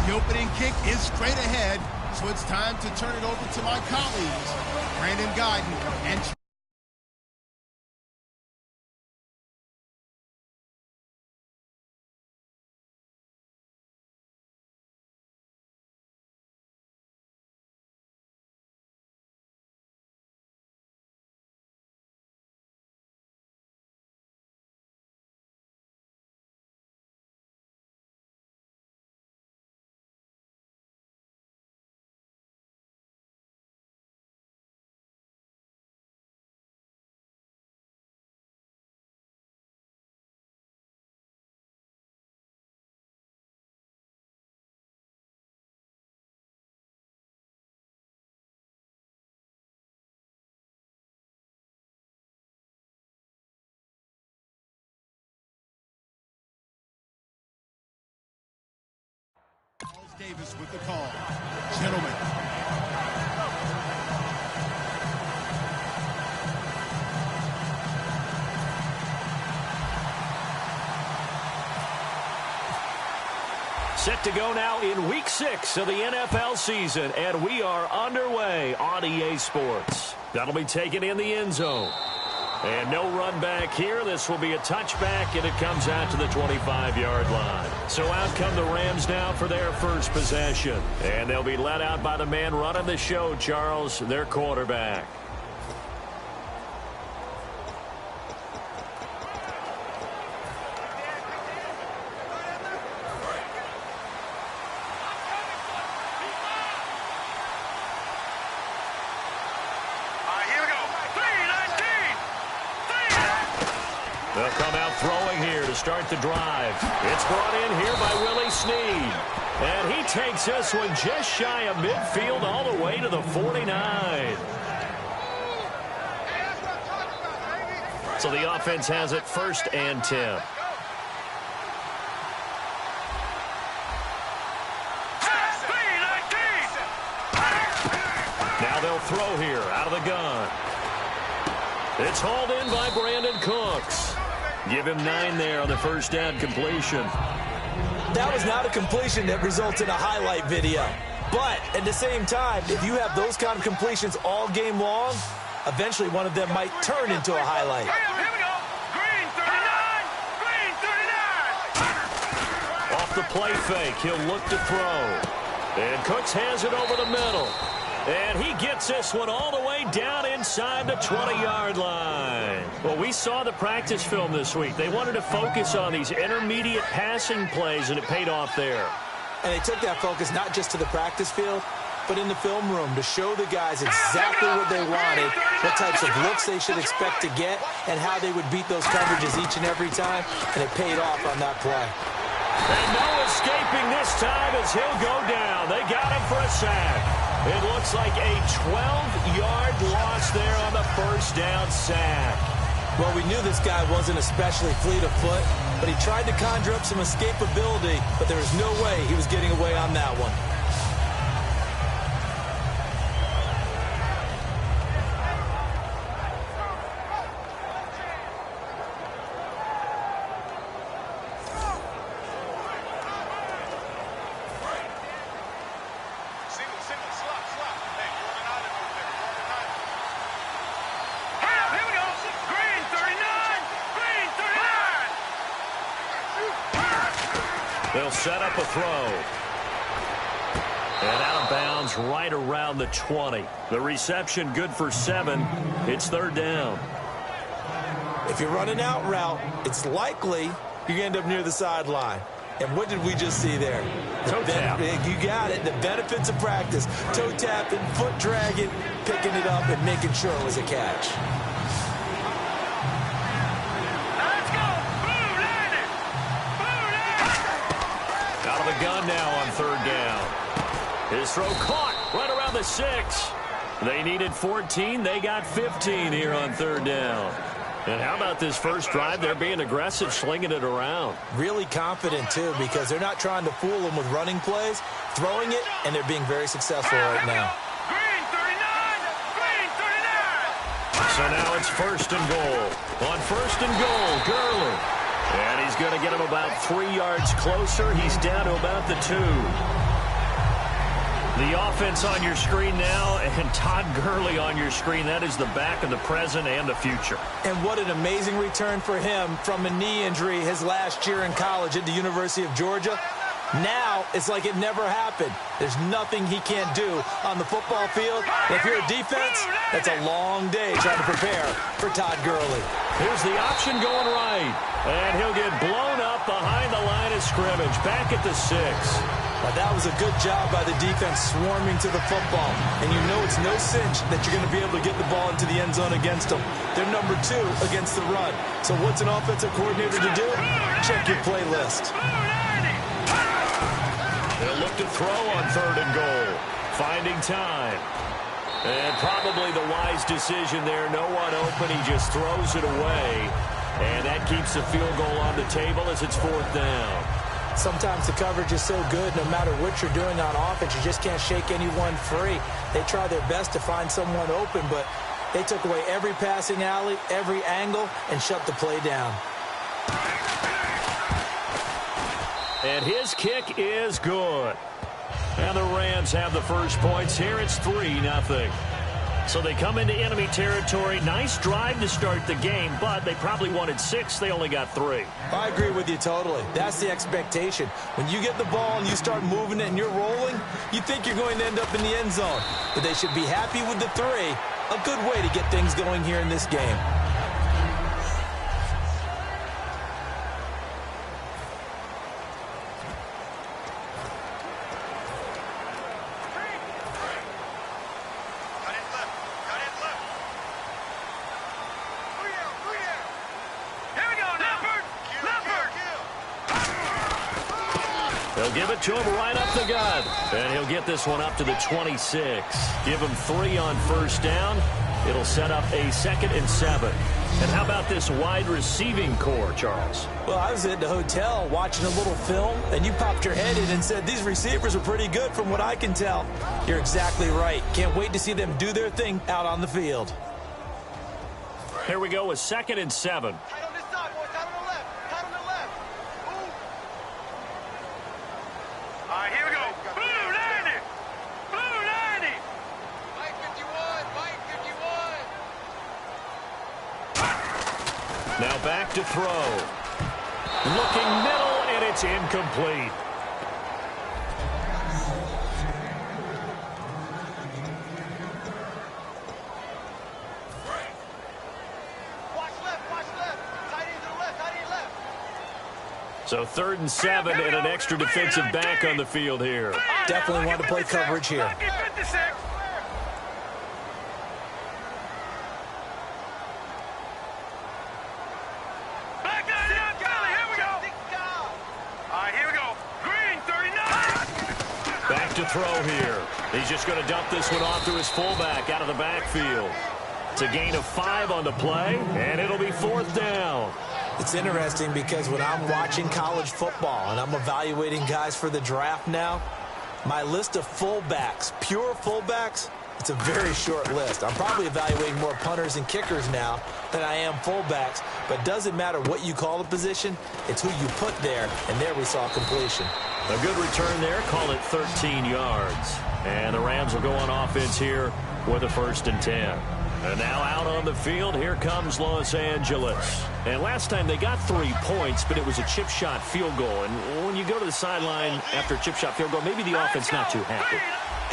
The opening kick is straight ahead, so it's time to turn it over to my colleagues, Brandon Guyton and Davis with the call. Gentlemen. Set to go now in Week 6 of the NFL season, and we are underway on EA Sports. That'll be taken in the end zone. And no run back here. This will be a touchback, and it comes out to the 25-yard line. So out come the Rams now for their first possession. And they'll be led out by the man running the show, Charles, their quarterback. They'll come out throwing here to start the drive. It's brought in here by Willie Snead. And he takes this one just shy of midfield all the way to the 49. So the offense has it 1st and 10. Now they'll throw here out of the gun. It's hauled in by Brandon Cooks. Give him 9 there on the first down completion. That was not a completion that results in a highlight video. But at the same time, if you have those kind of completions all game long, eventually one of them might turn into a highlight. Here we go. Green 39. Off the play fake, he'll look to throw. And Cooks has it over the middle. And he gets this one all the way down inside the 20-yard line. Well, we saw the practice film this week. They wanted to focus on these intermediate passing plays, and it paid off there. And they took that focus not just to the practice field, but in the film room to show the guys exactly what they wanted, what types of looks they should expect to get, and how they would beat those coverages each and every time, and it paid off on that play. And no escaping this time as he'll go down. They got him for a sack. It looks like a 12-yard loss there on the first down sack. Well, we knew this guy wasn't especially fleet of foot, but he tried to conjure up some escapability, but there was no way he was getting away on that one. They'll set up a throw. And out of bounds right around the 20. The reception good for 7. It's 3rd down. If you're running out route, it's likely you end up near the sideline. And what did we just see there? Toe tap. You got it. The benefits of practice. Toe tapping, foot dragging, picking it up, and making sure it was a catch. Gun now on 3rd down. His throw caught right around the 6. They needed 14. They got 15 here on 3rd down. And how about this first drive? They're being aggressive, slinging it around. Really confident, too, because they're not trying to fool them with running plays, throwing it, and they're being very successful right now. Green 39. So now it's 1st and goal. On 1st and goal, Gurley. And he's going to get him about 3 yards closer. He's down to about the 2. The offense on your screen now, and Todd Gurley on your screen. That is the back of the present and the future. And what an amazing return for him from a knee injury his last year in college at the University of Georgia. Now, it's like it never happened. There's nothing he can't do on the football field. And if you're a defense, that's a long day trying to prepare for Todd Gurley. Here's the option going right. And he'll get blown up behind the line of scrimmage, back at the 6. Now, that was a good job by the defense swarming to the football. And you know it's no cinch that you're going to be able to get the ball into the end zone against them. They're number 2 against the run. So what's an offensive coordinator to do? Check your playlist. They'll look to throw on 3rd and goal. Finding time. And probably the wise decision there. No one open. He just throws it away. And that keeps the field goal on the table as it's 4th down. Sometimes the coverage is so good, no matter what you're doing on offense, you just can't shake anyone free. They try their best to find someone open, but they took away every passing alley, every angle, and shut the play down. And his kick is good. And the Rams have the first points here. It's 3-0. So they come into enemy territory. Nice drive to start the game, but they probably wanted 6. They only got 3. I agree with you totally. That's the expectation. When you get the ball and you start moving it and you're rolling, you think you're going to end up in the end zone. But they should be happy with the 3. A good way to get things going here in this game. They'll give it to him right up the gut. And he'll get this one up to the 26. Give him 3 on 1st down. It'll set up a 2nd and 7. And how about this wide receiving core, Charles? Well, I was at the hotel watching a little film, and you popped your head in and said, these receivers are pretty good from what I can tell. You're exactly right. Can't wait to see them do their thing out on the field. Here we go with 2nd and 7. Now back to throw. Looking middle, and it's incomplete. Watch left. Tight end to the left, tight end left. So 3rd and 7 and an extra defensive back on the field here. Definitely want to play coverage here. To throw here. He's just going to dump this one off to his fullback out of the backfield. It's a gain of 5 on the play, and it'll be 4th down. It's interesting because when I'm watching college football and I'm evaluating guys for the draft now, my list of fullbacks, pure fullbacks, it's a very short list. I'm probably evaluating more punters and kickers now than I am fullbacks, but it doesn't matter what you call the position, it's who you put there, and there we saw completion. A good return there, call it 13 yards. And the Rams will go on offense here with a 1st and 10. And now out on the field, here comes Los Angeles. And last time they got 3 points, but it was a chip shot field goal. And when you go to the sideline after a chip shot field goal, maybe the offense not too happy.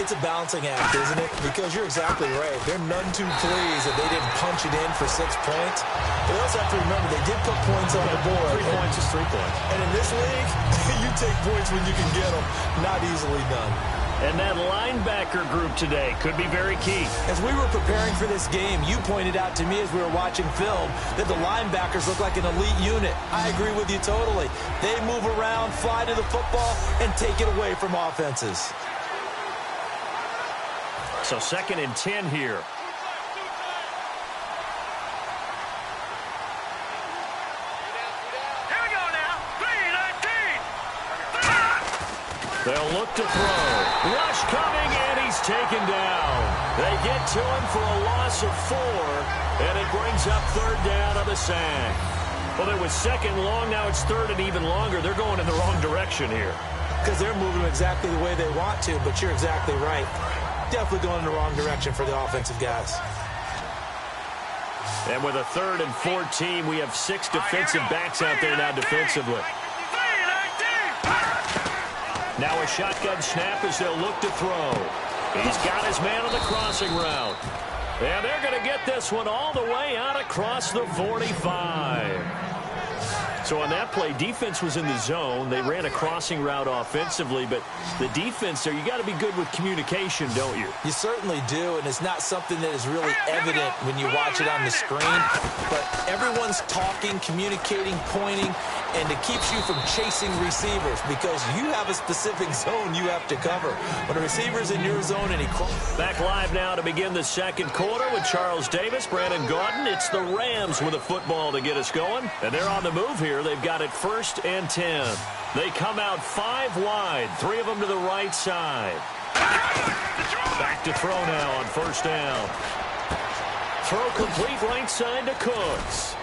It's a balancing act, isn't it? Because you're exactly right. They're none too pleased that they didn't punch it in for 6 points. But also have to remember, they did put points on the board. 3 points is 3 points. And in this league, you take points when you can get them. Not easily done. And that linebacker group today could be very key. As we were preparing for this game, you pointed out to me as we were watching film that the linebackers look like an elite unit. I agree with you totally. They move around, fly to the football, and take it away from offenses. So 2nd and 10 here. They'll look to throw. Rush coming, and he's taken down. They get to him for a loss of 4, and it brings up 3rd down on the sack. Well, it was 2nd long, now it's 3rd and even longer. They're going in the wrong direction here. because they're moving exactly the way they want to, but you're exactly right. Definitely going in the wrong direction for the offensive guys. And with a 3rd and 14, we have 6 defensive backs out there now defensively. Now a shotgun snap as they'll look to throw. He's got his man on the crossing route. And they're going to get this one all the way out across the 45. So on that play, defense was in the zone. They ran a crossing route offensively, but the defense there, you got to be good with communication, don't you? You certainly do, and it's not something that is really evident when you watch it on the screen. But everyone's talking, communicating, pointing, and it keeps you from chasing receivers because you have a specific zone you have to cover. When a receiver's in your zone and he... Back live now to begin the second quarter with Charles Davis, Brandon Gaudin. It's the Rams with a football to get us going, and they're on the move here. They've got it 1st and 10. They come out 5 wide, 3 of them to the right side. Back to throw now on 1st down. Throw complete right side to Cooks.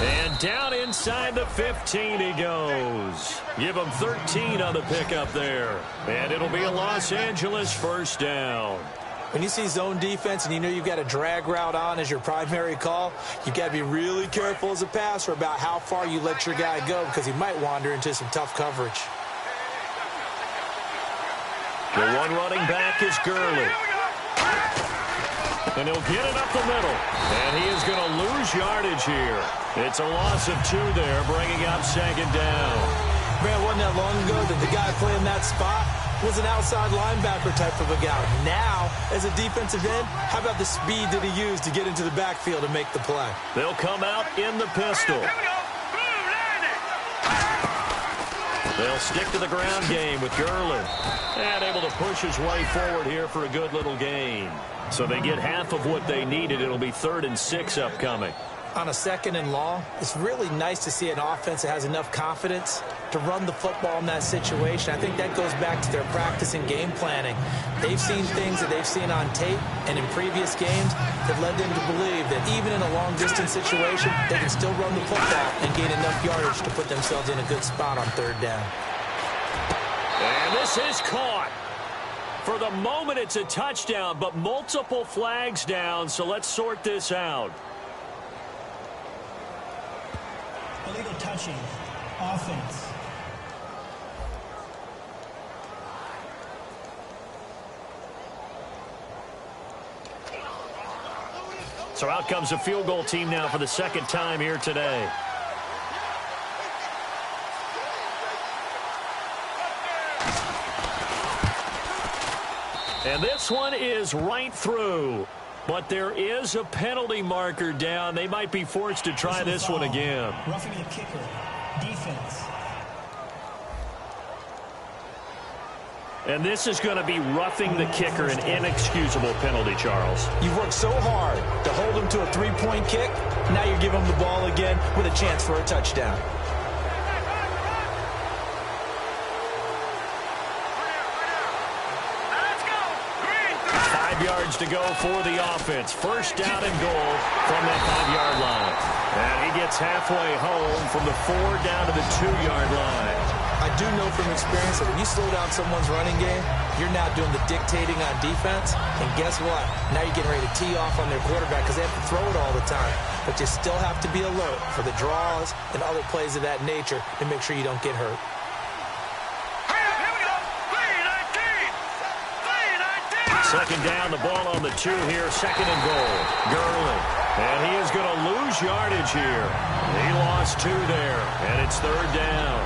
And down inside the 15 he goes. Give him 13 on the pickup there. And it'll be a Los Angeles 1st down. When you see zone defense and you know you've got a drag route on as your primary call, you've got to be really careful as a passer about how far you let your guy go because he might wander into some tough coverage. The one running back is Gurley. And he'll get it up the middle. And he is going to lose yardage here. It's a loss of 2 there, bringing up 2nd down. Man, wasn't that long ago that the guy playing that spot was an outside linebacker type of a guy. Now, as a defensive end, how about the speed that he used to get into the backfield and make the play? They'll come out in the pistol. They'll stick to the ground game with Gurley. And able to push his way forward here for a good little gain. So they get half of what they needed. It'll be 3rd and 6 upcoming. On a 2nd and long, it's really nice to see an offense that has enough confidence to run the football in that situation. I think that goes back to their practice and game planning. They've seen things that they've seen on tape and in previous games that led them to believe that even in a long-distance situation, they can still run the football and gain enough yardage to put themselves in a good spot on 3rd down. And this is caught. For the moment, it's a touchdown, but multiple flags down, so let's sort this out. Illegal touching. Offense. So out comes a field goal team now for the 2nd time here today. And this one is right through. But there is a penalty marker down. They might be forced to try this one again. Roughing the kicker. Defense. And this is going to be roughing the kicker, an inexcusable penalty, Charles. You've worked so hard to hold him to a 3-point kick. Now you're giving him the ball again with a chance for a touchdown. Yards to go for the offense. 1st down and goal from that 5-yard line. And he gets halfway home from the 4 down to the 2-yard line. I do know from experience that when you slow down someone's running game, you're now doing the dictating on defense. And guess what? Now you're getting ready to tee off on their quarterback because they have to throw it all the time. But you still have to be alert for the draws and other plays of that nature to make sure you don't get hurt. 2nd down, the ball on the 2 here, 2nd and goal. Gurley. And he is going to lose yardage here. He lost 2 there, and it's 3rd down.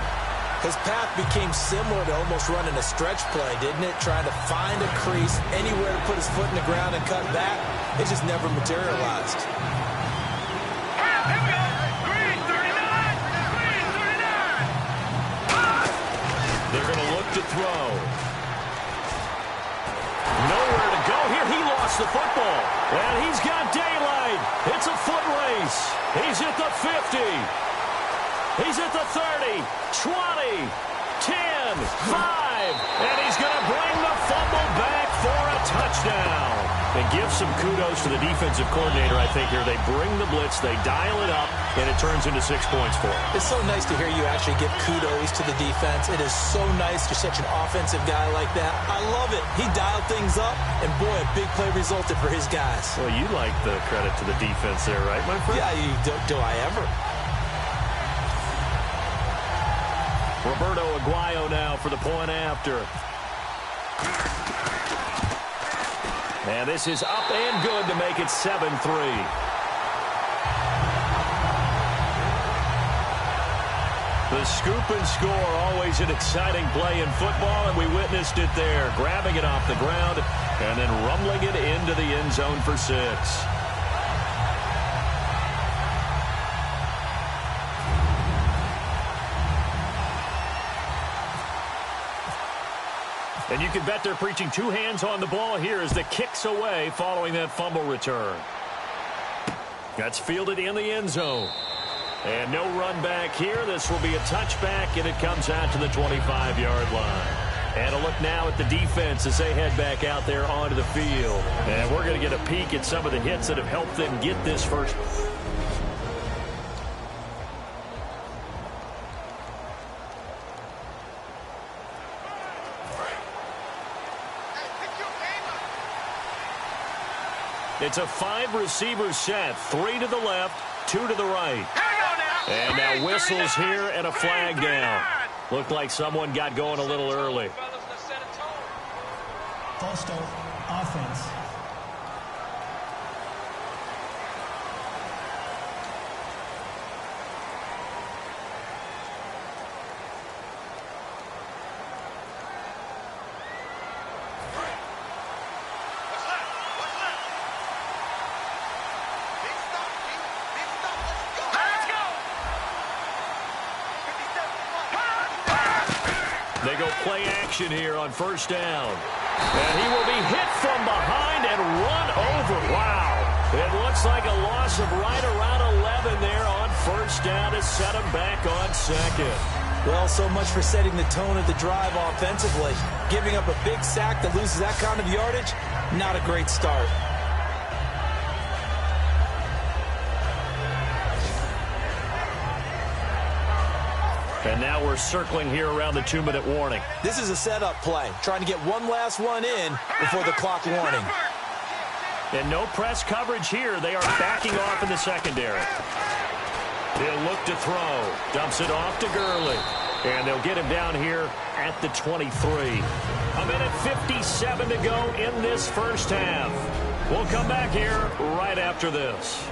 His path became similar to almost running a stretch play, didn't it? Trying to find a crease, anywhere to put his foot in the ground and cut back. It just never materialized. They're going to look to throw. Nowhere to go here. He lost the football. And he's got daylight. It's a foot race. He's at the 50. He's at the 30, 20, 10, 5. And he's going to bring the fumble back for a touchdown. And give some kudos to the defensive coordinator, I think, here. They bring the blitz, they dial it up, and it turns into 6 points for them. It's so nice to hear you actually give kudos to the defense. It is so nice. You're such an offensive guy like that. I love it. He dialed things up, and boy, a big play resulted for his guys. Well, you like the credit to the defense there, right, my friend? Yeah, do I ever? Roberto Aguayo now for the point after. And this is up and good to make it 7-3. The scoop and score, always an exciting play in football, and we witnessed it there. Grabbing it off the ground and then rumbling it into the end zone for 6. And you can bet they're preaching 2 hands on the ball here as the kick's away following that fumble return. That's fielded in the end zone. And no run back here. This will be a touchback, and it comes out to the 25-yard line. And a look now at the defense as they head back out there onto the field. And we're going to get a peek at some of the hits that have helped them get this first. It's a 5-receiver set. 3 to the left, 2 to the right. And now whistles here and a flag down. Looked like someone got going a little early. False start, offense. They go play action here on first down. And he will be hit from behind and run over. Wow. It looks like a loss of right around 11 there on first down to set him back on second. Well, so much for setting the tone of the drive offensively. Giving up a big sack that loses that kind of yardage, not a great start. And now we're circling here around the 2-minute warning. This is a setup play, trying to get one last one in before the clock warning. And no press coverage here. They are backing off in the secondary. They'll look to throw. Dumps it off to Gurley. And they'll get him down here at the 23. 1:57 to go in this first half. We'll come back here right after this.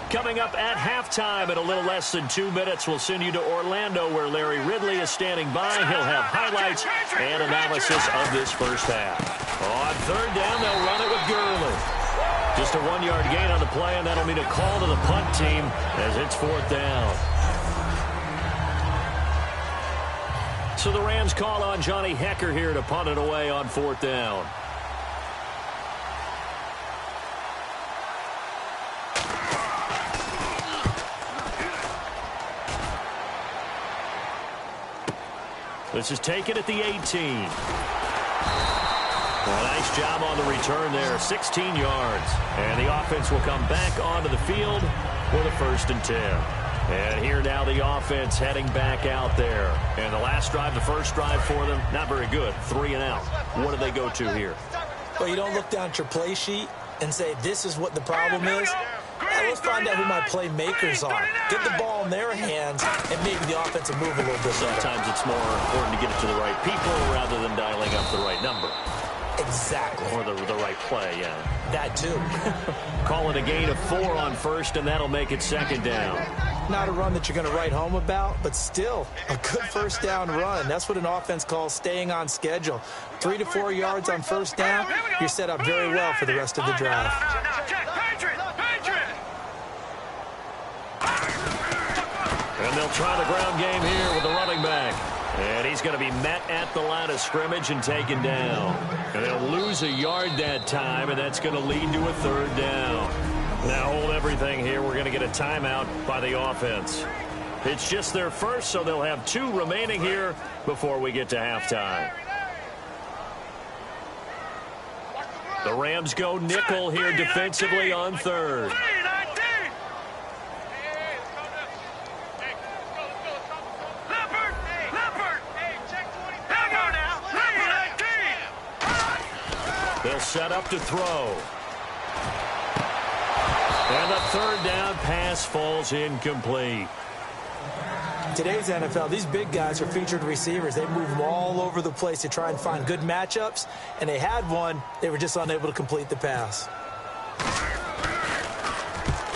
Coming up at halftime in a little less than 2 minutes, we'll send you to Orlando where Larry Ridley is standing by. He'll have highlights and analysis of this first half. On third down, they'll run it with Gurley. Just a 1-yard gain on the play, and that'll mean a call to the punt team as it's 4th down. So the Rams call on Johnny Hecker here to punt it away on 4th down. This is taken at the 18. Well, nice job on the return there. 16 yards. And the offense will come back onto the field with a 1st and 10. And here now the offense heading back out there. And the last drive, the first drive for them, not very good. 3 and out. What do they go to here? Well, you don't look down at your play sheet and say, this is what the problem is. Let's find out who my playmakers are. Get the ball in their hands, and maybe the offense will move a little bit better. Sometimes it's more important to get it to the right people rather than dialing up the right number. Exactly. Or the right play, yeah. That too. Call it a gain of 4 on first, and that'll make it 2nd down. Not a run that you're going to write home about, but still a good first down run. That's what an offense calls staying on schedule. 3 to 4 yards on first down, you're set up very well for the rest of the drive. And they'll try the ground game here with the running back. And he's going to be met at the line of scrimmage and taken down. And they'll lose a yard that time, and that's going to lead to a 3rd down. Now hold everything here. We're going to get a timeout by the offense. It's just their first, so they'll have 2 remaining here before we get to halftime. The Rams go nickel here defensively on third. They'll set up to throw. And the third down pass falls incomplete. Today's NFL, these big guys are featured receivers. They move them all over the place to try and find good matchups, and they had one. They were just unable to complete the pass.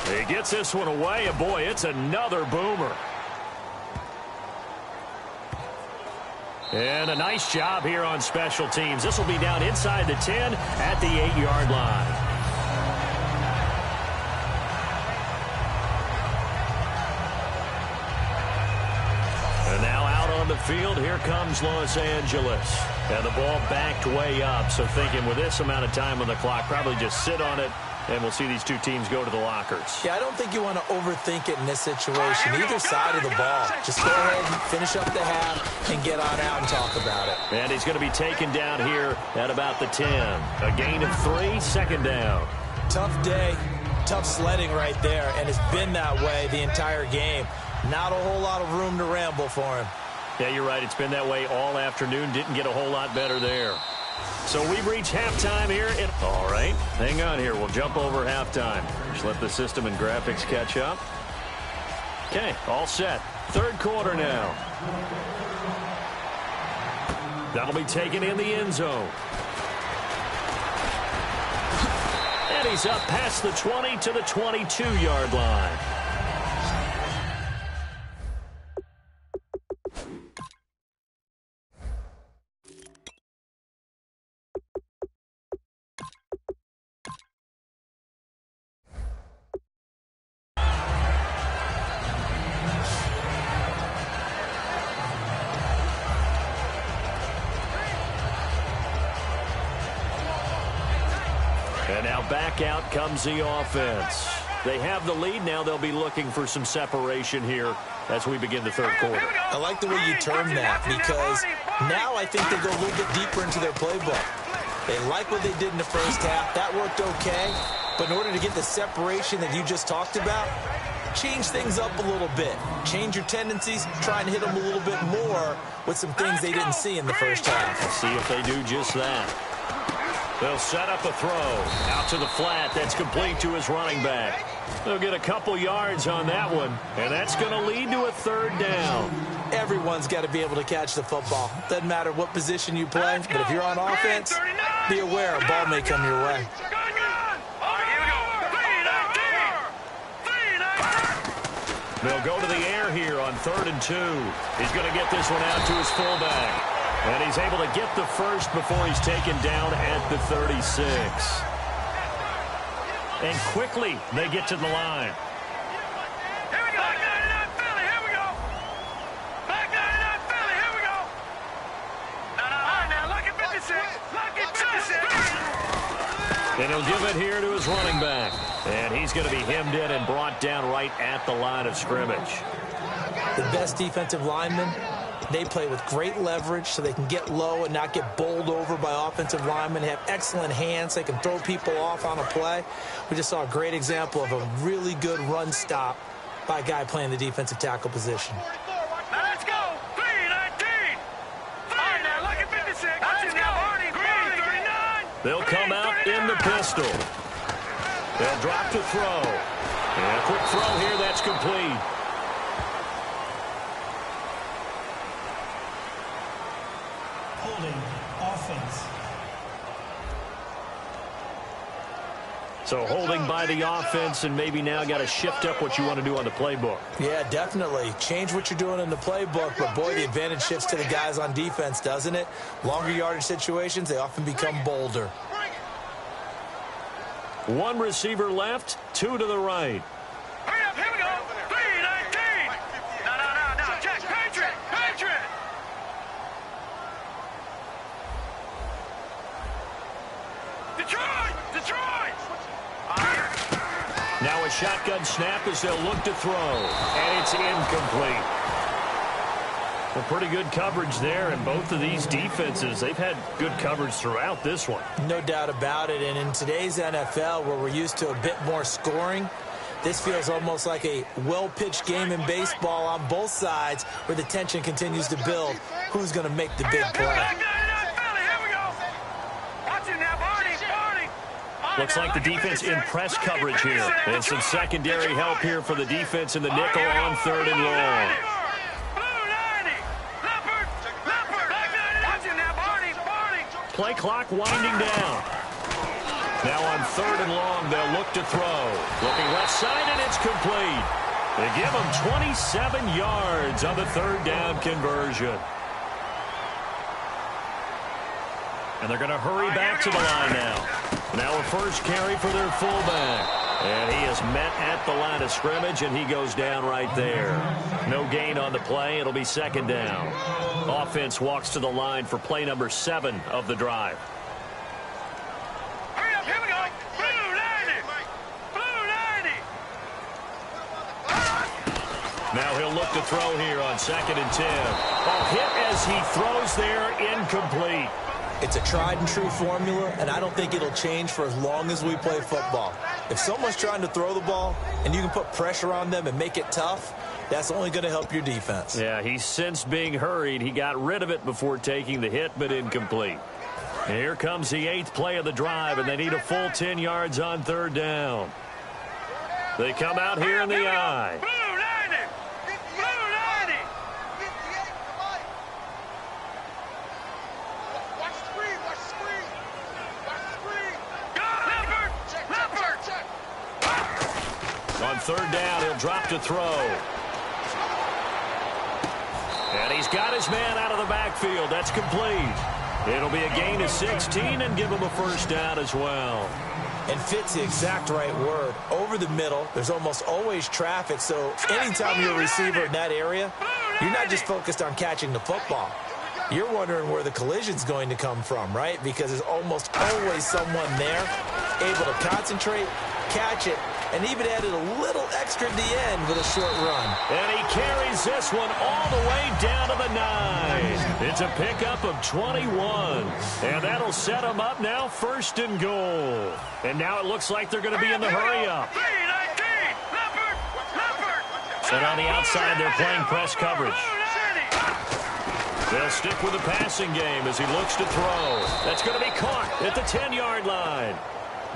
He gets this one away, and boy, it's another boomer. And a nice job here on special teams. This will be down inside the 10 at the 8-yard line. And now out on the field, here comes Los Angeles. And the ball backed way up, so thinking with this amount of time on the clock, probably just sit on it, and we'll see these two teams go to the lockers. Yeah, I don't think you want to overthink it in this situation. Either side of the ball. Just go ahead and finish up the half and get on out and talk about it. And he's going to be taken down here at about the 10. A gain of 3, second down. Tough day, tough sledding right there, and it's been that way the entire game. Not a whole lot of room to ramble for him. Yeah, you're right. It's been that way all afternoon. Didn't get a whole lot better there. So we've reached halftime here. All right, hang on here. We'll jump over halftime. Just let the system and graphics catch up. Okay, all set. Third quarter now. That'll be taken in the end zone. And he's up past the 20 to the 22-yard line. And now back out comes the offense. They have the lead now. They'll be looking for some separation here as we begin the third quarter. I like the way you term that, because now I think they go a little bit deeper into their playbook. They like what they did in the first half. That worked okay. But in order to get the separation that you just talked about, change things up a little bit. Change your tendencies. Try and hit them a little bit more with some things they didn't see in the first half. Let's see if they do just that. They'll set up a throw out to the flat. That's complete to his running back. They'll get a couple yards on that one, and that's going to lead to a third down. Everyone's got to be able to catch the football. Doesn't matter what position you play, but if you're on offense, be aware a ball may come your way. They'll go to the air here on 3rd and 2. He's going to get this one out to his fullback. And he's able to get the first before he's taken down at the 36. And quickly, they get to the line. Here we go. Back 99 Philly. Here we go. Back 99 Philly. Here we go. No. All right, now, look at 56. Look at 56. And he'll give it here to his running back. And he's going to be hemmed in and brought down right at the line of scrimmage. The best defensive linemen, they play with great leverage so they can get low and not get bowled over by offensive linemen. They have excellent hands. They can throw people off on a play. We just saw a great example of a really good run stop by a guy playing the defensive tackle position. Now let's go. 319. All right, now look at 56. Let's go. 39. They'll come out in the pistol. They'll drop to throw. And a quick throw here. That's complete. Holding offense. So holding by the offense, and maybe now got to shift up what you want to do on the playbook. Yeah, definitely. Change what you're doing in the playbook, but boy, the advantage shifts to the guys on defense, doesn't it? Longer yardage situations, they often become bolder. One receiver left, 2 to the right. Hurry up, here we go. 319. No. Jack, Patriot. Detroit. Now a shotgun snap as they'll look to throw. And it's incomplete. Well, pretty good coverage there, and both of these defenses, they've had good coverage throughout this one. No doubt about it, and in today's NFL, where we're used to a bit more scoring, this feels almost like a well-pitched game in baseball on both sides where the tension continues to build. Who's going to make the big play? Looks like the defense in press coverage here. And some secondary help here for the defense in the nickel on 3rd and long. Play clock winding down. Now on 3rd and long, they'll look to throw. Looking left side, and it's complete. They give them 27 yards on the 3rd down conversion. And they're going to hurry back to the line now. Now a first carry for their fullback. And he is met at the line of scrimmage, and he goes down right there. No gain on the play. It'll be 2nd down. Offense walks to the line for play number 7 of the drive. Hurry up, here we go. Blue 90. Now he'll look to throw here on 2nd and 10. A hit as he throws there, incomplete. It's a tried and true formula, and I don't think it'll change for as long as we play football. If someone's trying to throw the ball and you can put pressure on them and make it tough, that's only going to help your defense. Yeah, he's since being hurried. He got rid of it before taking the hit, but incomplete. And here comes the 8th play of the drive, and they need a full 10 yards on 3rd down. They come out here in the eye. On 3rd down, he'll drop to throw. And he's got his man out of the backfield. That's complete. It'll be a gain of 16 and give him a first down as well. And fit's the exact right word. Over the middle, there's almost always traffic, so anytime you're a receiver in that area, you're not just focused on catching the football. You're wondering where the collision's going to come from, right? Because there's almost always someone there able to concentrate, catch it, and even added a little extra at the end with a short run. And he carries this one all the way down to the 9. It's a pickup of 21. And that'll set him up now 1st and goal. And now it looks like they're going to be in the hurry-up. And on the outside, they're playing press coverage. They'll stick with the passing game as he looks to throw. That's going to be caught at the 10-yard line.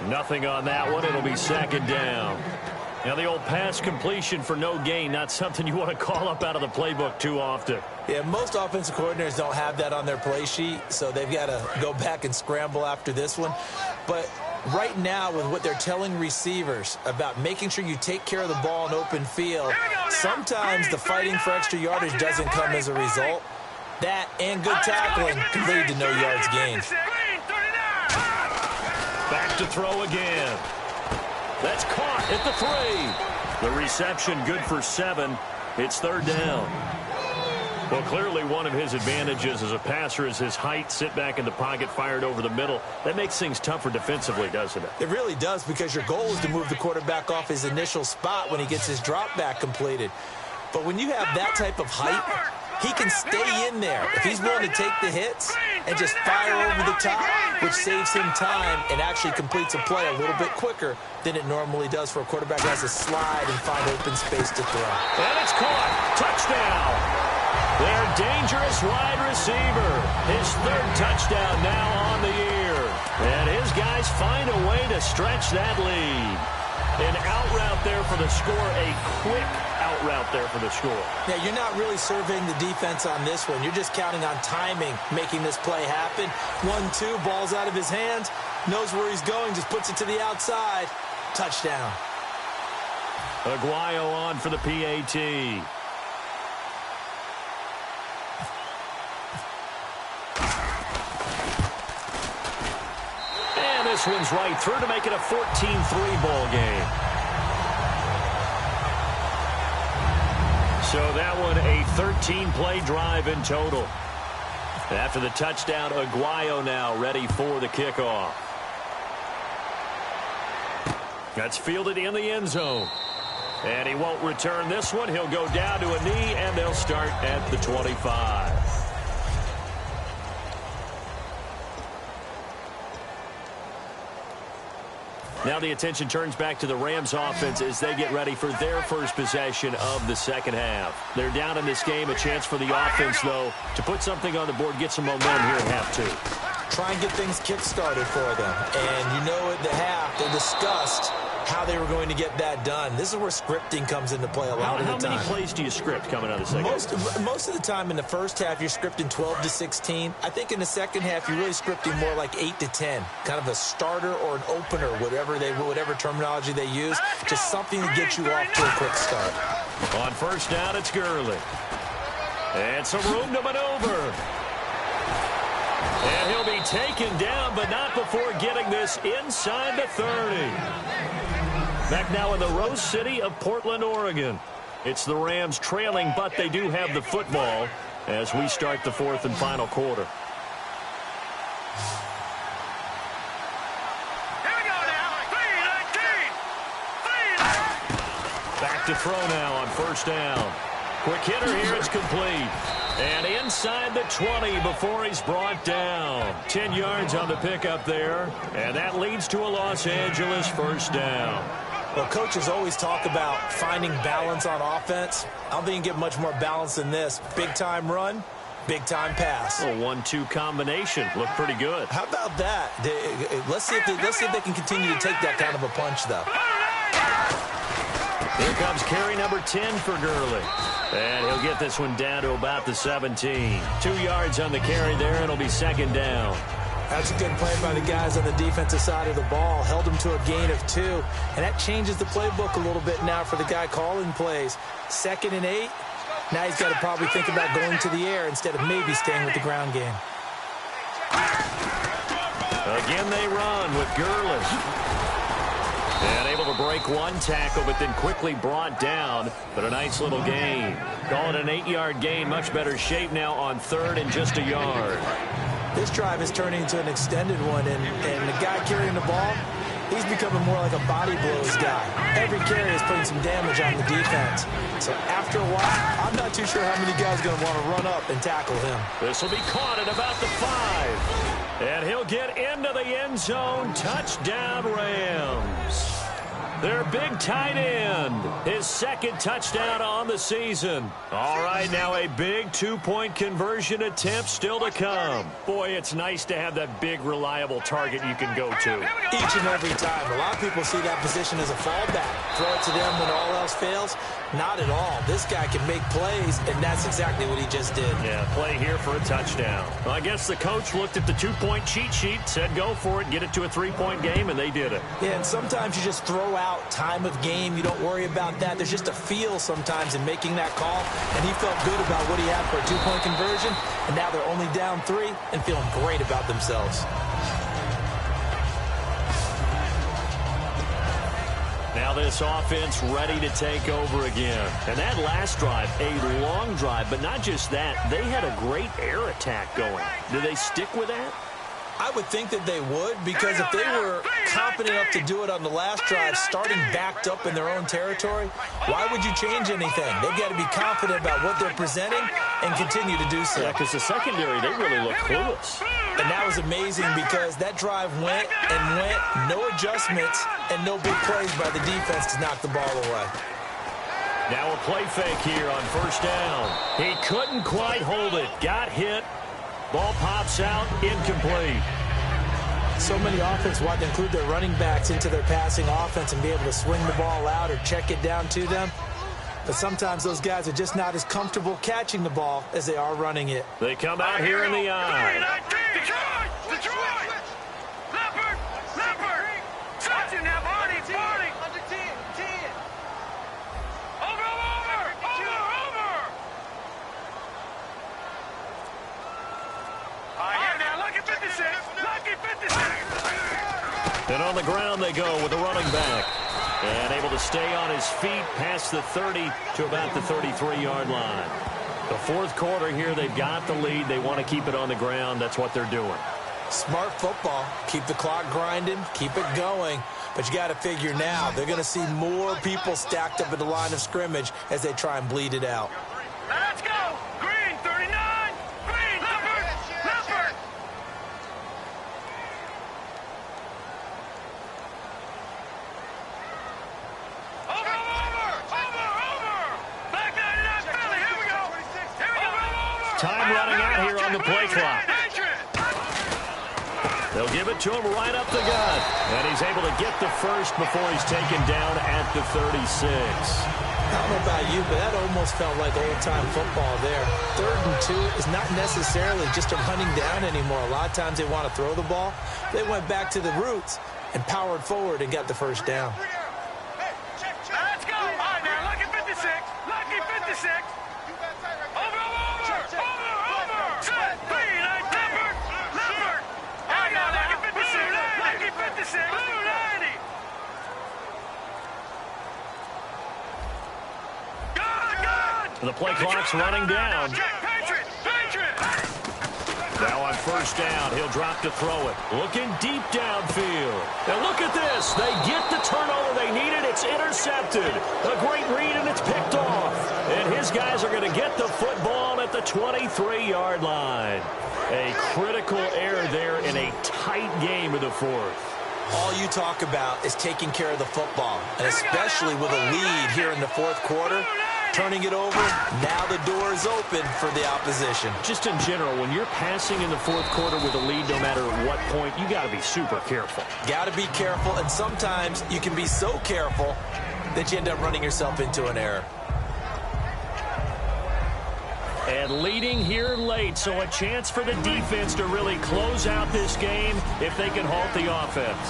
Nothing on that one. It'll be 2nd down. Now the old pass completion for no gain, not something you want to call up out of the playbook too often. Yeah, most offensive coordinators don't have that on their play sheet, so they've got to go back and scramble after this one. But right now, with what they're telling receivers about making sure you take care of the ball in open field, sometimes the fighting for extra yardage doesn't come as a result. That and good tackling can lead to no yards gained. Back to throw again. That's caught at the 3. The reception good for 7. It's 3rd down. Well, clearly one of his advantages as a passer is his height. Sit back in the pocket, fired over the middle. That makes things tougher defensively, doesn't it? It really does, because your goal is to move the quarterback off his initial spot when he gets his drop back completed. But when you have that type of height, he can stay in there if he's willing to take the hits and just fire over the top, which saves him time and actually completes a play a little bit quicker than it normally does for a quarterback who has to slide and find open space to throw. And it's caught. Touchdown. Their dangerous wide receiver. His 3rd touchdown now on the year. And his guys find a way to stretch that lead. An out route there for the score, a quick out route there for the score. Yeah, you're not really surveying the defense on this one. You're just counting on timing, making this play happen. 1-2, ball's out of his hands, knows where he's going, just puts it to the outside. Touchdown. Aguayo on for the PAT. And this one's right through to make it a 14-3 ball game. So that one a 13-play drive in total. After the touchdown, Aguayo now ready for the kickoff. That's fielded in the end zone. And he won't return this one. He'll go down to a knee, and they'll start at the 25. Now the attention turns back to the Rams offense as they get ready for their first possession of the second half. They're down in this game. A chance for the offense, though, to put something on the board, get some momentum here at half two. Try and get things kick-started for them. And you know at the half, they discussed how they were going to get that done. This is where scripting comes into play a lot of the time. How many plays do you script coming out of the second half? Most of the time in the first half, you're scripting 12 to 16. I think in the second half, you're really scripting more like 8 to 10. Kind of a starter or an opener, whatever terminology they use. Just something to get you off to a quick start. On first down, it's Gurley. And some room to maneuver. And he'll be taken down, but not before getting this inside the 30. Back now in the Rose City of Portland, Oregon. It's the Rams trailing, but they do have the football as we start the fourth and final quarter. Here we go now. 3-19. Back to throw now on first down. Quick hitter here, it's complete. And inside the 20 before he's brought down. 10 yards on the pickup there. And that leads to a Los Angeles first down. Well, coaches always talk about finding balance on offense. I don't think you can get much more balance than this. Big-time run, big-time pass. A 1-2 combination. Looked pretty good. How about that? Let's see if they can continue to take that kind of a punch, though. Here comes carry number 10 for Gurley. And he'll get this one down to about the 17. 2 yards on the carry there, and it'll be second down. That's a good play by the guys on the defensive side of the ball. Held them to a gain of 2. And that changes the playbook a little bit now for the guy calling plays. 2nd and 8. Now he's got to probably think about going to the air instead of maybe staying with the ground game. Again they run with Gurley. And able to break one tackle, but then quickly brought down. But a nice little gain. Call it an 8-yard gain. Much better shape now on third and just a yard. This drive is turning into an extended one, and the guy carrying the ball, he's becoming more like a body blows guy. Every carry is putting some damage on the defense. So after a while, I'm not too sure how many guys are going to want to run up and tackle him. This will be caught at about the 5. And he'll get into the end zone. Touchdown, Rams. Their big tight end, his second touchdown on the season. All right, now a big 2-point conversion attempt still to come. Boy, it's nice to have that big, reliable target you can go to. Each and every time. A lot of people see that position as a fallback. Throw it to them when all else fails. Not at all. This guy can make plays, and that's exactly what he just did. Yeah, play here for a touchdown. Well, I guess the coach looked at the 2-point cheat sheet, said go for it, get it to a 3-point game, and they did it. Yeah, and sometimes you just throw out time of game. You don't worry about that. There's just a feel sometimes in making that call, and he felt good about what he had for a 2-point conversion, and now they're only down 3 and feeling great about themselves. Now this offense ready to take over again. And that last drive, a long drive, but not just that, they had a great air attack going. Do they stick with that? I would think that they would, because if they were confident enough to do it on the last drive, starting backed up in their own territory, why would you change anything? They've got to be confident about what they're presenting and continue to do so. Yeah, because the secondary, they really look clueless. And that was amazing because that drive went and went, no adjustments, and no big plays by the defense to knock the ball away. Now a play fake here on first down. He couldn't quite hold it. Got hit. Ball pops out, incomplete. So many offenses want to include their running backs into their passing offense and be able to swing the ball out or check it down to them. But sometimes those guys are just not as comfortable catching the ball as they are running it. They come out here in the eye. Detroit! Leopard! Touching now, Barney! Under 10! Over! All right, now, lucky 56! And on the ground they go with the running back. And able to stay on his feet past the 30 to about the 33-yard line. The fourth quarter here, they've got the lead. They want to keep it on the ground. That's what they're doing. Smart football. Keep the clock grinding. Keep it going. But you got to figure now they're going to see more people stacked up at the line of scrimmage as they try and bleed it out. Let's go! Green, 39! Green, Leopard! Over! Back 99, Philly, here we go! Over! Time running out here on the play clock. They'll give it to him right up the gut. And he's able to get the first before he's taken down at the 36. I don't know about you, but that almost felt like old-time football there. 3rd and 2 is not necessarily just a running down anymore. A lot of times they want to throw the ball. They went back to the roots and powered forward and got the first down. Let's go! All right, now, lucky 56! Lucky 56! Over! Set! Green, Leopard! All right, now, lucky 56! Lucky 56! Blue 90! The play clock's running down. Patriot! Now on first down, he'll drop to throw it. Looking deep downfield. And look at this. They get the turnover they needed. It's intercepted. A great read, and it's picked off. And his guys are going to get the football at the 23-yard line. A critical error there in a tight game of the 4th. All you talk about is taking care of the football, and especially with a lead here in the 4th quarter. Turning it over, now the door is open for the opposition. Just in general, when you're passing in the 4th quarter with a lead, no matter what point, you got to be super careful. Got to be careful, and sometimes you can be so careful that you end up running yourself into an error. And leading here late, so a chance for the defense to really close out this game if they can halt the offense.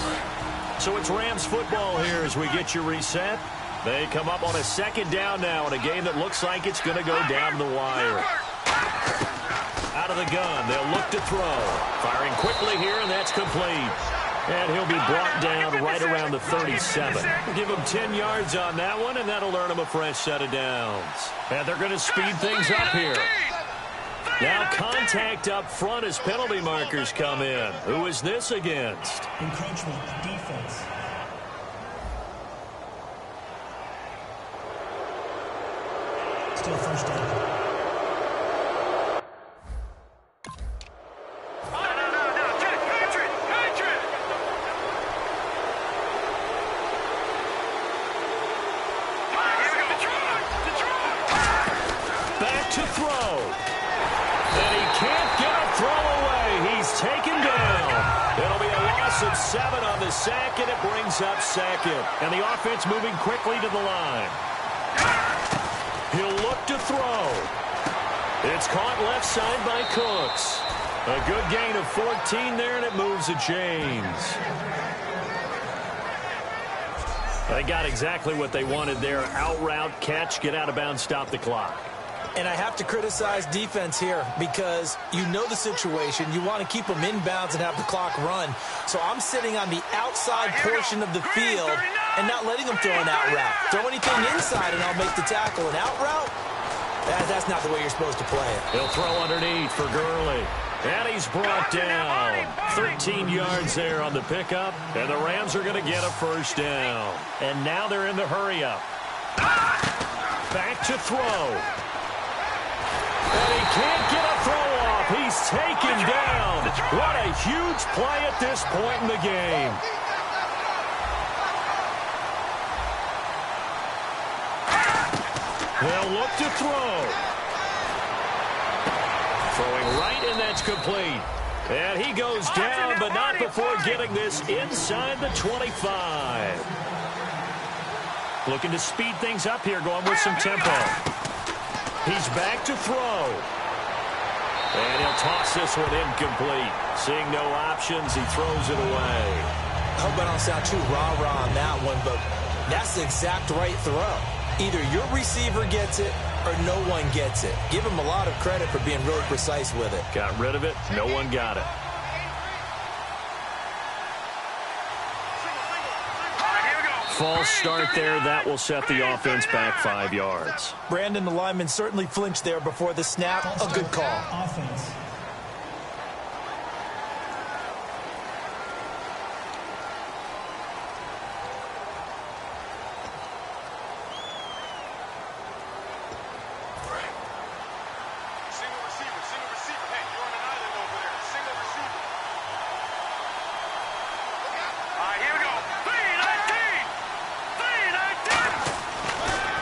So it's Rams football here as we get you reset. They come up on a 2nd down now in a game that looks like it's going to go down the wire. Out of the gun, they'll look to throw. Firing quickly here, and that's complete. And he'll be brought down right around the 37. Give him 10 yards on that one, and that'll earn him a fresh set of downs. And they're going to speed things up here. Now contact up front as penalty markers come in. Who is this against? Encroachment, defense. Still first down. Back to throw. And he can't get a throw away. He's taken down. It'll be a loss of 7 on the sack, and it brings up 2nd. And the offense moving quickly to the line. He'll look to throw. It's caught left side by Cooks. A good gain of 14 there, and it moves the chains. They got exactly what they wanted there. Out route, catch, get out of bounds, stop the clock. And I have to criticize defense here because you know the situation. You want to keep them inbounds and have the clock run. So I'm sitting on the outside portion of the field and not letting them throw an out route. Throw anything inside and I'll make the tackle. An out route? That's not the way you're supposed to play it. He'll throw underneath for Gurley. And he's brought down. 13 yards there on the pickup. And the Rams are going to get a first down. And now they're in the hurry-up. Back to throw. And he can't get a throw off. He's taken down. What a huge play at this point in the game. They'll look to throw. Throwing right, and that's complete. And he goes down, but not before getting this inside the 25. Looking to speed things up here, going with some tempo. He's back to throw. And he'll toss this one incomplete. Seeing no options, he throws it away. I hope I don't sound too rah-rah on that one, but that's the exact right throw. Either your receiver gets it or no one gets it. Give him a lot of credit for being really precise with it. Got rid of it. No one got it. False start there. That will set the offense back 5 yards. Brandon, the lineman certainly flinched there before the snap. A good call. Offense.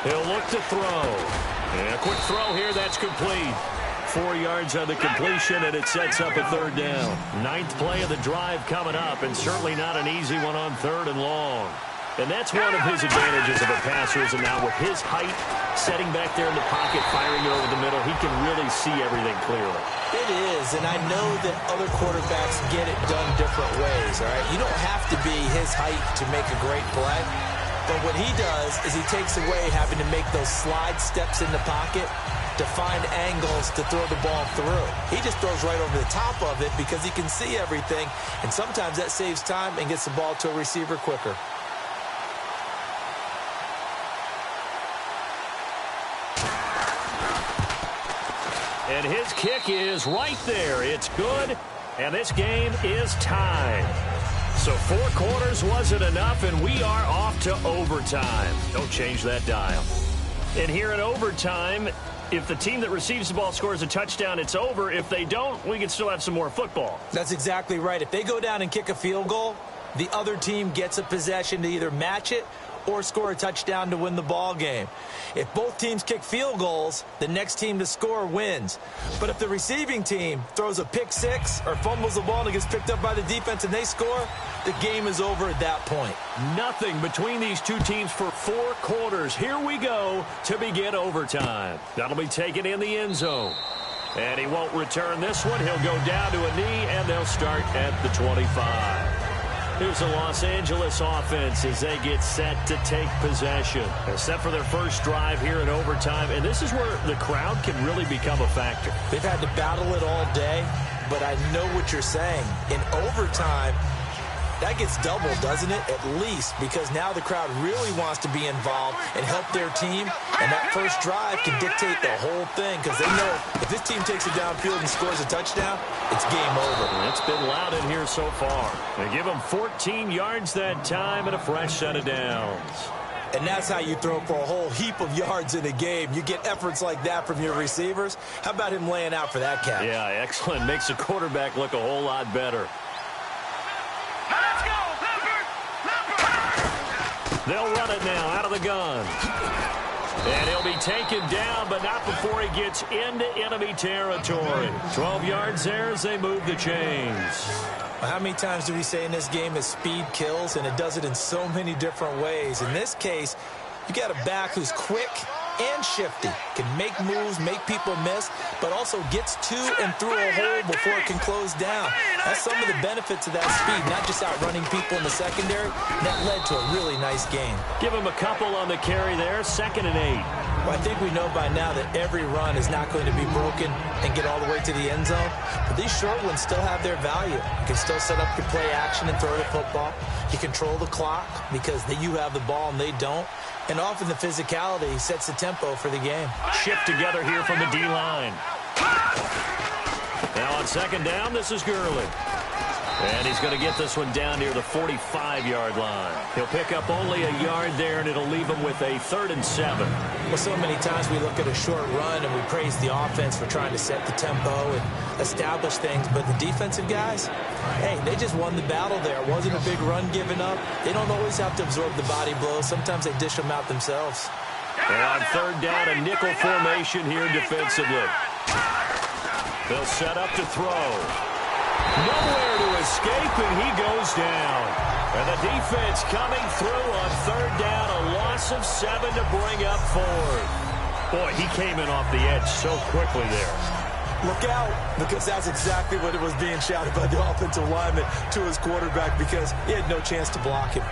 He'll look to throw. And a quick throw here, that's complete. 4 yards on the completion, and it sets up a third down. 9th play of the drive coming up, and certainly not an easy one on 3rd and long. And that's one of his advantages of a passer, is now with his height, setting back there in the pocket, firing it over the middle, he can really see everything clearly. It is, and I know that other quarterbacks get it done different ways, all right? You don't have to be his height to make a great play, but what he does is he takes away having to make those slide steps in the pocket to find angles to throw the ball through. He just throws right over the top of it because he can see everything, and sometimes that saves time and gets the ball to a receiver quicker. And his kick is right there. It's good, and this game is tied. So 4 quarters wasn't enough, and we are off to overtime. Don't change that dial. And here in overtime, if the team that receives the ball scores a touchdown, it's over. If they don't, we can still have some more football. That's exactly right. If they go down and kick a field goal, the other team gets a possession to either match it or score a touchdown to win the ball game. If both teams kick field goals, the next team to score wins. But if the receiving team throws a pick six or fumbles the ball and it gets picked up by the defense and they score, the game is over at that point. Nothing between these two teams for 4 quarters. Here we go to begin overtime. That'll be taken in the end zone. And he won't return this one. He'll go down to a knee, and they'll start at the 25. Here's the Los Angeles offense as they get set to take possession. They're set for their first drive here in overtime, and this is where the crowd can really become a factor. They've had to battle it all day, but I know what you're saying. In overtime, that gets doubled, doesn't it? At least, because now the crowd really wants to be involved and help their team, and that first drive can dictate the whole thing because they know if this team takes it downfield and scores a touchdown, it's game over. It's been loud in here so far. They give them 14 yards that time and a fresh set of downs. And that's how you throw for a whole heap of yards in a game. You get efforts like that from your receivers. How about him laying out for that catch? Yeah, excellent. Makes the quarterback look a whole lot better. They'll run it now out of the gun. And he'll be taken down, but not before he gets into enemy territory. 12 yards there as they move the chains. How many times do we say in this game is speed kills, and it does it in so many different ways. In this case, you got a back who's quick and shifty, can make moves, make people miss, but also gets to and through a hole before it can close down. That's some of the benefits of that speed, not just outrunning people in the secondary. That led to a really nice game. Give him a couple on the carry there, 2nd and 8. Well, I think we know by now that every run is not going to be broken and get all the way to the end zone, but these short ones still have their value. You can still set up your play action and throw the football. You control the clock because you have the ball and they don't. And often the physicality sets the tempo for the game. Shift together here from the D-line. Now on 2nd down, this is Gurley. And he's going to get this one down near the 45-yard line. He'll pick up only a yard there, and it'll leave him with a 3rd and 7. Well, so many times we look at a short run and we praise the offense for trying to set the tempo and establish things. But the defensive guys, hey, they just won the battle there. It wasn't a big run given up. They don't always have to absorb the body blows. Sometimes they dish them out themselves. And on 3rd down, a nickel formation here defensively. They'll set up to throw. Nowhere to escape, and he goes down. And the defense coming through on 3rd down, a loss of 7 to bring up 4th. Boy, he came in off the edge so quickly there. Look out, because that's exactly what it was being shouted by the offensive lineman to his quarterback because he had no chance to block him.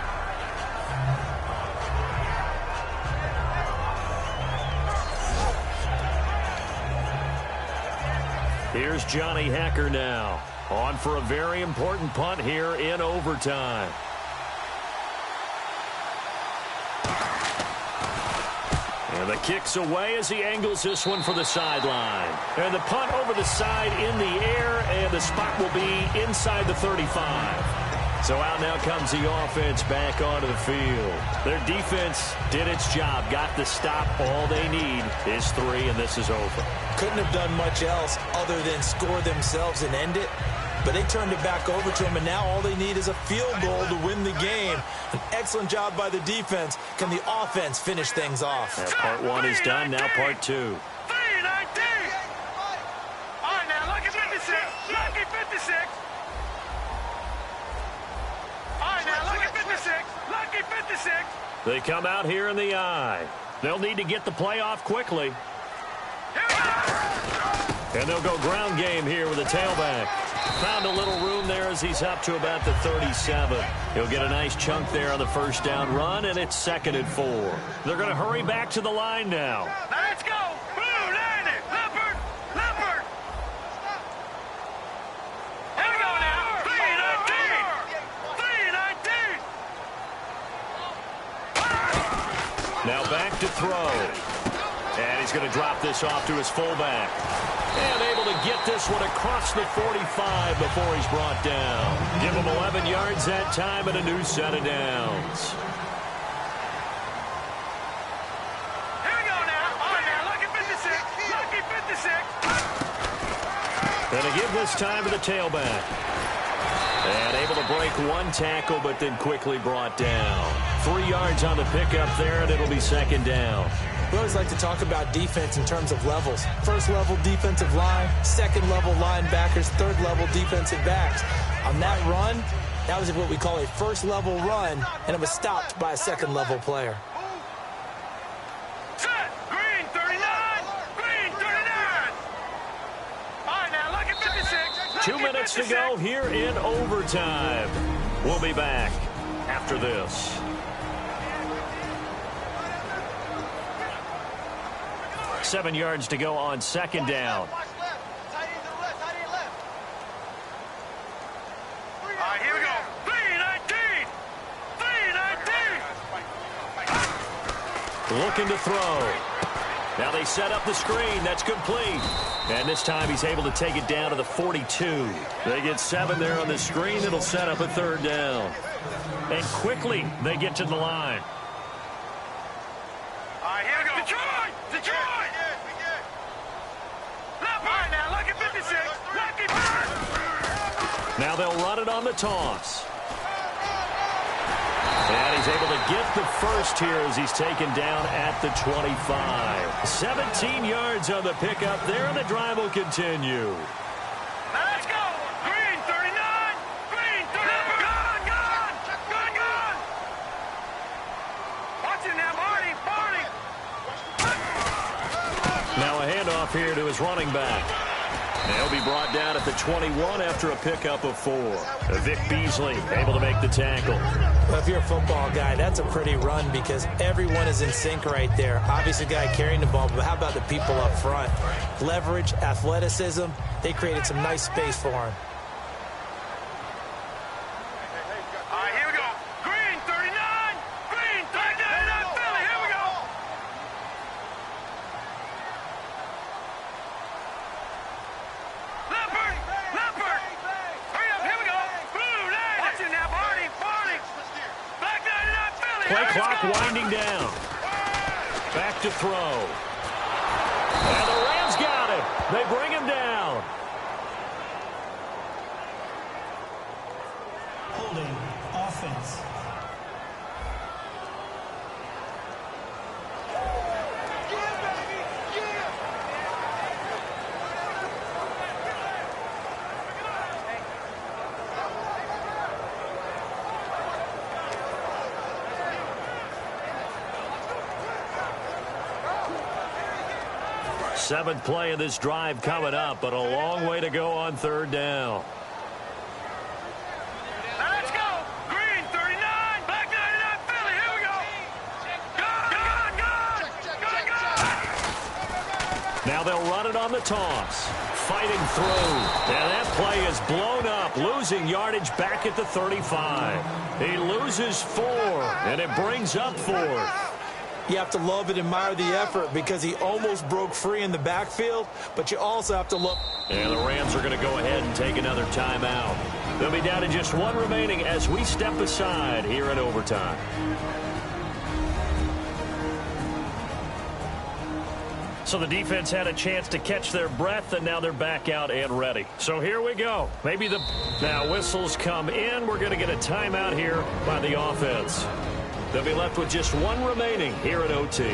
Here's Johnny Hacker now, on for a very important punt here in overtime. And the kick's away as he angles this one for the sideline. And the punt over the side in the air, and the spot will be inside the 35. So out now comes the offense back onto the field. Their defense did its job, got the stop. All they need is 3, and this is over. Couldn't have done much else other than score themselves and end it. but they turned it back over to him, and now all they need is a field goal to win the game. An excellent job by the defense. Can the offense finish things off? Yeah, part one is done, now part two. 3-19. All right, now, lucky 56. Lucky 56. All right, now, lucky 56. Lucky 56. They come out here in the eye. They'll need to get the play off quickly. And they'll go ground game here with a tailback. Found a little room there as he's up to about the 37. He'll get a nice chunk there on the first down run, and it's 2nd and 4. They're going to hurry back to the line now. Let's go. Blue, land it. Leopard. Leopard. Here we go now. 3-19. 3-19. Now back to throw. And he's going to drop this off to his fullback. And able to get this one across the 45 before he's brought down. Give him 11 yards that time and a new set of downs. Here we go now. All right, now, lucky 56. Lucky 56. Going to give this time to the tailback. And able to break one tackle, but then quickly brought down. 3 yards on the pickup there, and it'll be 2nd down. We always like to talk about defense in terms of levels. First level defensive line, second level linebackers, third level defensive backs. On that run, that was what we call a first level run, and it was stopped by a second level player. Set. Green 39. Green 39. All right, now, lucky 56. 2 minutes to go here in overtime. We'll be back after this. Seven yards to go on 2nd down. All right, here we go. 3-19. 3-19. Looking to throw. Now they set up the screen. That's complete. And this time he's able to take it down to the 42. They get 7 there on the screen. It'll set up a 3rd down. And quickly they get to the line. All right, here we go. Detroit! Detroit! All right, now, lucky 56. Lucky 56. Now they'll run it on the toss. And he's able to get the first here as he's taken down at the 25. 17 yards on the pickup there, and the drive will continue. Let's go. Green 39. Green 39. Gone, gone. Gone, gone. Watch it now, Marty. Marty. Now a handoff here to his running back. They'll be brought down at the 21 after a pickup of 4. Vic Beasley able to make the tackle. Well, if you're a football guy, that's a pretty run because everyone is in sync right there. Obviously, the guy carrying the ball, but how about the people up front? Leverage, athleticism, they created some nice space for him. All right, here we go. Green 39. Green 39. Philly, here we go. Leopard. Leopard. Hurry up, here we go. Blue, land. Watch it now, Barney. Barney. Black 99 Philly. Play Let's clock go. winding down. Back to throw. And the Rams got him. They bring him down. Holding offense. Seventh play of this drive coming up, but a long way to go on 3rd down. Let's go. Green 39. Black 99 Philly, here we go. Gone, gone, gone. Gone, gone. Now they'll run it on the toss. Fighting through. And that play is blown up, losing yardage back at the 35. He loses 4, and it brings up 4th. You have to love and admire the effort because he almost broke free in the backfield, but you also have to look. And the Rams are going to go ahead and take another timeout. They'll be down to just 1 remaining as we step aside here in overtime. So the defense had a chance to catch their breath, and now they're back out and ready. So here we go. Now whistles come in. We're going to get a timeout here by the offense. They'll be left with just one remaining here at OT.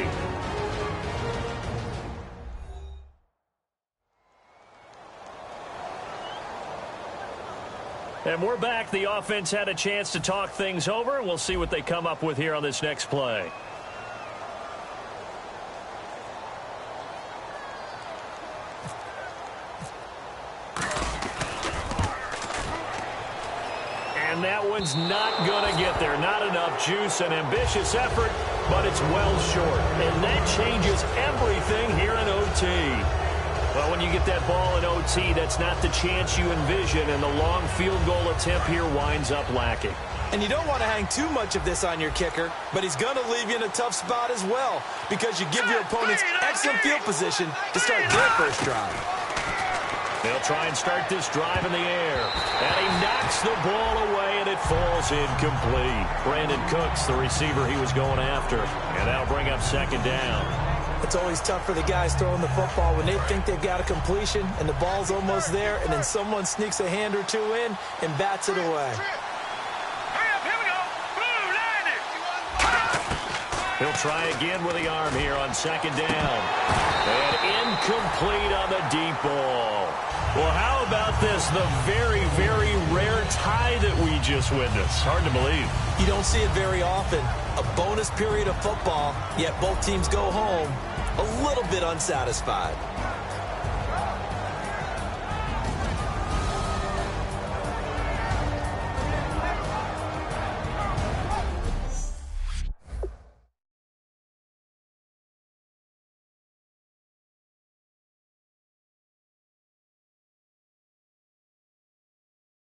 And we're back. The offense had a chance to talk things over, and we'll see what they come up with here on this next play. And that one's not going to get there. Not enough juice. An ambitious effort, but it's well short. And that changes everything here in OT. Well, when you get that ball in OT, that's not the chance you envision, and the long field goal attempt here winds up lacking. And you don't want to hang too much of this on your kicker, but he's going to leave you in a tough spot as well because you give your opponents excellent field position to start their first drive. They'll try and start this drive in the air. And he knocks the ball away, and it falls incomplete. Brandon Cooks, the receiver he was going after. And that'll bring up second down. It's always tough for the guys throwing the football when they think they've got a completion and the ball's almost there, and then someone sneaks a hand or two in and bats it away. He'll try again with the arm here on second down. And incomplete on the deep ball. Well, how about this? The very, very rare tie that we just witnessed. Hard to believe. You don't see it very often. A bonus period of football, yet both teams go home a little bit unsatisfied.